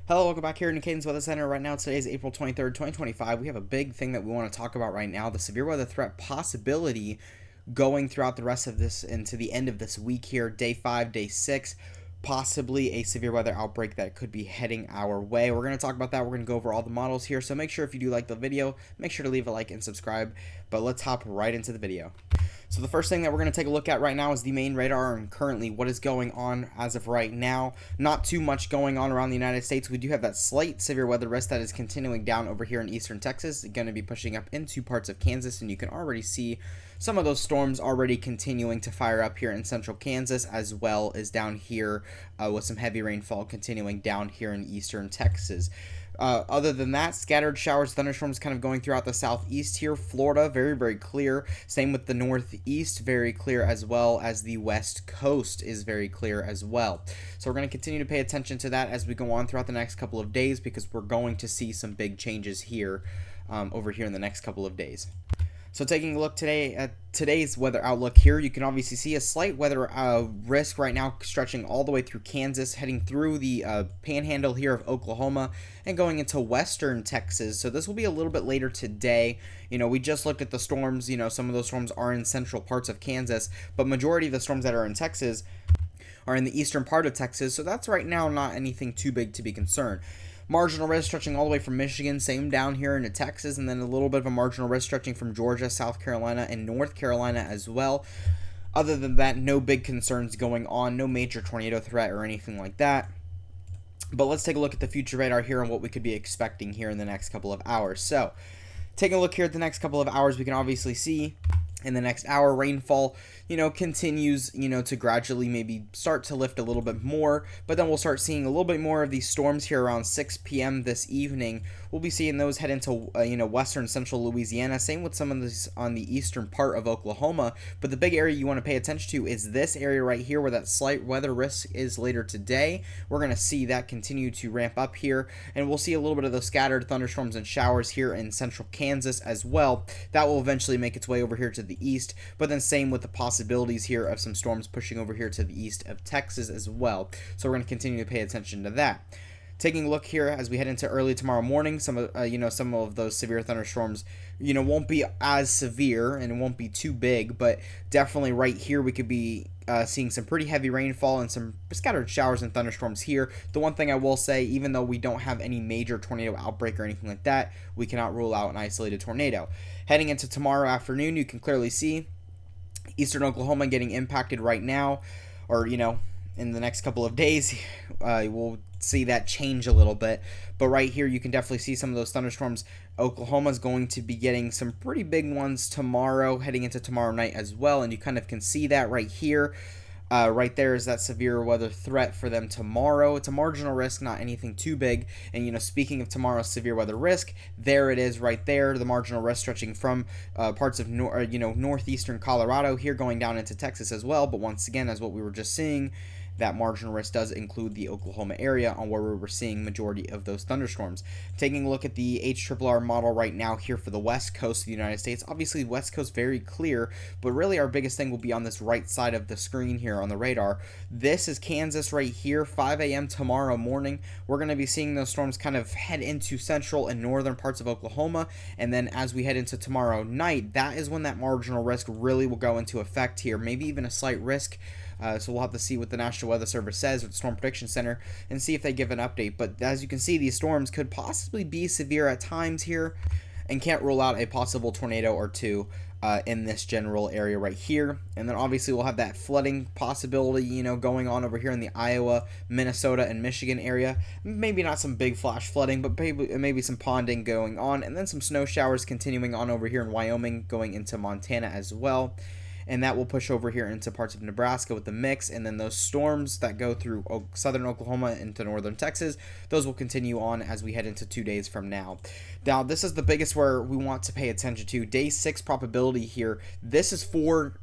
Hello, welcome back here in Caden's Weather Center. Right now, today is April 23rd, 2025. We have a big thing that we want to talk about right now, the severe weather threat possibility going throughout the rest of this into the end of this week here, day 5, day 6, possibly a severe weather outbreak that could be heading our way. We're going to talk about that. We're going to go over all the models here, so make sure if you do like the video, make sure to leave a like and subscribe, but let's hop right into the video. So the first thing that we're going to take a look at right now is the main radar and currently what is going on as of right now. Not too much going on around the United States. We do have that slight severe weather risk that is continuing down over here in eastern Texas. It's going to be pushing up into parts of Kansas, and you can already see some of those storms already continuing to fire up here in central Kansas, as well as down here with some heavy rainfall continuing down here in eastern Texas. Other than that, scattered showers, thunderstorms kind of going throughout the southeast here. Florida, very, very clear. Same with the northeast, very clear, as well as the west coast is very clear as well. So we're going to continue to pay attention to that as we go on throughout the next couple of days, because we're going to see some big changes here over here in the next couple of days. So taking a look today at today's weather outlook here, you can obviously see a slight weather risk right now stretching all the way through Kansas, heading through the panhandle here of Oklahoma and going into western Texas. So this will be a little bit later today. You know, we just looked at the storms. You know, some of those storms are in central parts of Kansas, but majority of the storms that are in Texas are in the eastern part of Texas. So that's right now not anything too big to be concerned. Marginal risk stretching all the way from Michigan, same down here into Texas, and then a little bit of a marginal risk stretching from Georgia, South Carolina, and North Carolina as well. Other than that, no big concerns going on, no major tornado threat or anything like that. But let's take a look at the future radar here and what we could be expecting here in the next couple of hours. So, taking a look here at the next couple of hours, we can obviously see in the next hour, rainfall, continues, to gradually maybe start to lift a little bit more, but then we'll start seeing a little bit more of these storms here around 6 p.m. this evening. We'll be seeing those head into, western central Louisiana. Same with some of these on the eastern part of Oklahoma, but the big area you want to pay attention to is this area right here where that slight weather risk is later today. We're going to see that continue to ramp up here, and we'll see a little bit of those scattered thunderstorms and showers here in central Kansas as well. That will eventually make its way over here to the east, but then same with the possibilities here of some storms pushing over here to the east of Texas as well. So we're going to continue to pay attention to that. Taking a look here as we head into early tomorrow morning, some of those severe thunderstorms, won't be as severe and it won't be too big, but definitely right here we could be seeing some pretty heavy rainfall and some scattered showers and thunderstorms here. The one thing I will say, even though we don't have any major tornado outbreak or anything like that, we cannot rule out an isolated tornado. Heading into tomorrow afternoon, you can clearly see eastern Oklahoma getting impacted right now, or in the next couple of days. We'll see that change a little bit, but right here you can definitely see some of those thunderstorms. Oklahoma's going to be getting some pretty big ones tomorrow, heading into tomorrow night as well, and you kind of can see that right here. Right there is that severe weather threat for them tomorrow. It's a marginal risk, not anything too big. And speaking of tomorrow's severe weather risk, there it is right there. The marginal risk stretching from parts of northeastern Colorado here going down into Texas as well. But once again, as what we were just seeing, that marginal risk does include the Oklahoma area on where we were seeing majority of those thunderstorms. Taking a look at the HRRR model right now here for the west coast of the United States. Obviously, west coast very clear, but really our biggest thing will be on this right side of the screen here on the radar. This is Kansas right here, 5 a.m. tomorrow morning. We're going to be seeing those storms kind of head into central and northern parts of Oklahoma, and then as we head into tomorrow night, that is when that marginal risk really will go into effect here, maybe even a slight risk. So we'll have to see what the National Weather Service says, or the Storm Prediction Center, and see if they give an update. But as you can see, these storms could possibly be severe at times here, and can't rule out a possible tornado or two in this general area right here. And then obviously we'll have that flooding possibility, going on over here in the Iowa, Minnesota, and Michigan area. Maybe not some big flash flooding, but maybe some ponding going on, and then some snow showers continuing on over here in Wyoming, going into Montana as well. And that will push over here into parts of Nebraska with the mix, and then those storms that go through southern Oklahoma into northern Texas, those will continue on as we head into 2 days from now. Now, this is the biggest where we want to pay attention to. Day 6 probability here. This is for,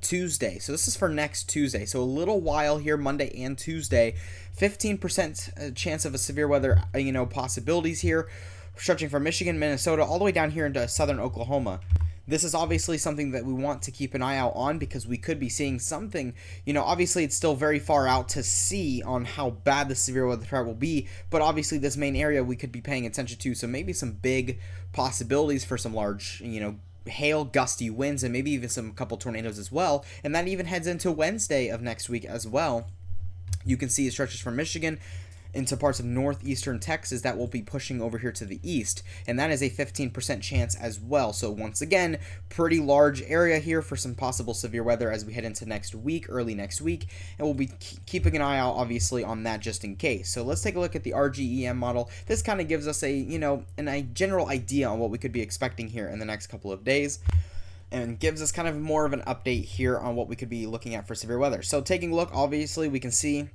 Tuesday. So this is for next Tuesday. So a little while here, Monday and Tuesday. 15% chance of a severe weather, possibilities here, stretching from Michigan, Minnesota, all the way down here into southern Oklahoma. This is obviously something that we want to keep an eye out on because we could be seeing something, obviously it's still very far out to see on how bad the severe weather threat will be, but obviously this main area we could be paying attention to, so maybe some big possibilities for some large, hail, gusty winds, and maybe even some couple tornadoes as well, and that even heads into Wednesday of next week as well. You can see it stretches from Michigan into parts of northeastern Texas that will be pushing over here to the east, and that is a 15% chance as well. So once again, pretty large area here for some possible severe weather as we head into next week, early next week, and we'll be keeping an eye out obviously on that just in case. So let's take a look at the RGEM model. This kind of gives us a general idea on what we could be expecting here in the next couple of days, and gives us kind of more of an update here on what we could be looking at for severe weather. So taking a look, obviously we can see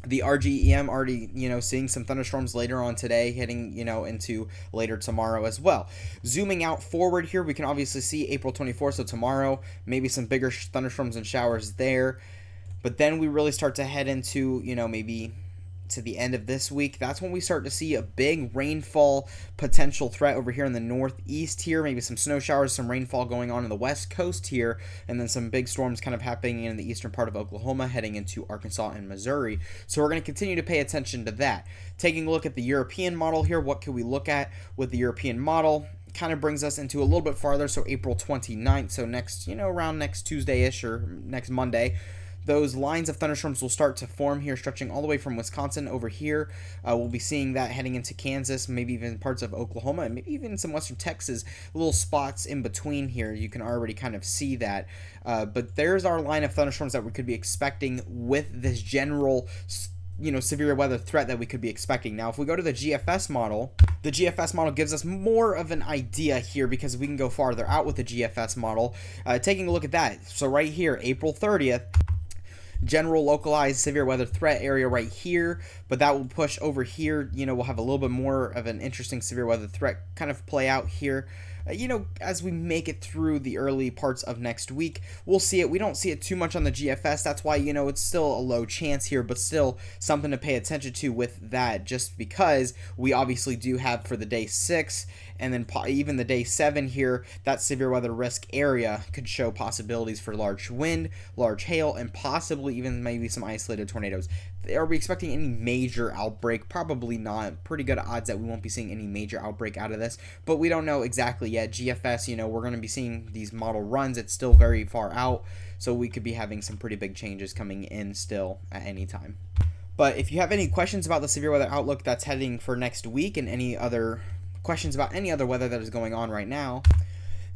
the RGEM already, seeing some thunderstorms later on today, heading, into later tomorrow as well. Zooming out forward here, we can obviously see April 24th, so tomorrow, maybe some bigger thunderstorms and showers there. But then we really start to head into, maybe to the end of this week. That's when we start to see a big rainfall potential threat over here in the northeast here, maybe some snow showers, some rainfall going on in the west coast here, and then some big storms kind of happening in the eastern part of Oklahoma heading into Arkansas and Missouri. So we're going to continue to pay attention to that. Taking a look at the European model here, what can we look at with the European model? Kind of brings us into a little bit farther, so April 29th, so next, around next Tuesday-ish or next Monday. Those lines of thunderstorms will start to form here, stretching all the way from Wisconsin over here. We'll be seeing that heading into Kansas, maybe even parts of Oklahoma, and maybe even some western Texas, little spots in between here. You can already kind of see that. But there's our line of thunderstorms that we could be expecting with this general severe weather threat that we could be expecting. Now, if we go to the GFS model, the GFS model gives us more of an idea here because we can go farther out with the GFS model. Taking a look at that, so right here, April 30th, general localized severe weather threat area right here, but that will push over here. We'll have a little bit more of an interesting severe weather threat kind of play out here. As we make it through the early parts of next week, we'll see it. We don't see it too much on the GFS. That's why, it's still a low chance here, but still something to pay attention to with that, just because we obviously do have for the day 6 and then even the day 7 here, that severe weather risk area could show possibilities for large wind, large hail, and possibly even maybe some isolated tornadoes. Are we expecting any major outbreak? Probably not. Pretty good odds that we won't be seeing any major outbreak out of this, but we don't know exactly yet. GFS, we're going to be seeing these model runs. It's still very far out, so we could be having some pretty big changes coming in still at any time. But if you have any questions about the severe weather outlook that's heading for next week, and any other questions about any other weather that is going on right now,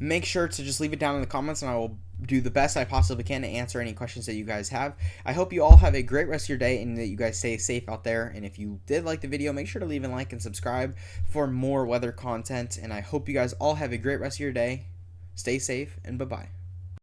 make sure to just leave it down in the comments, and I will do the best I possibly can to answer any questions that you guys have. I hope you all have a great rest of your day and that you guys stay safe out there. And if you did like the video, make sure to leave a like and subscribe for more weather content. And I hope you guys all have a great rest of your day. Stay safe, and bye-bye.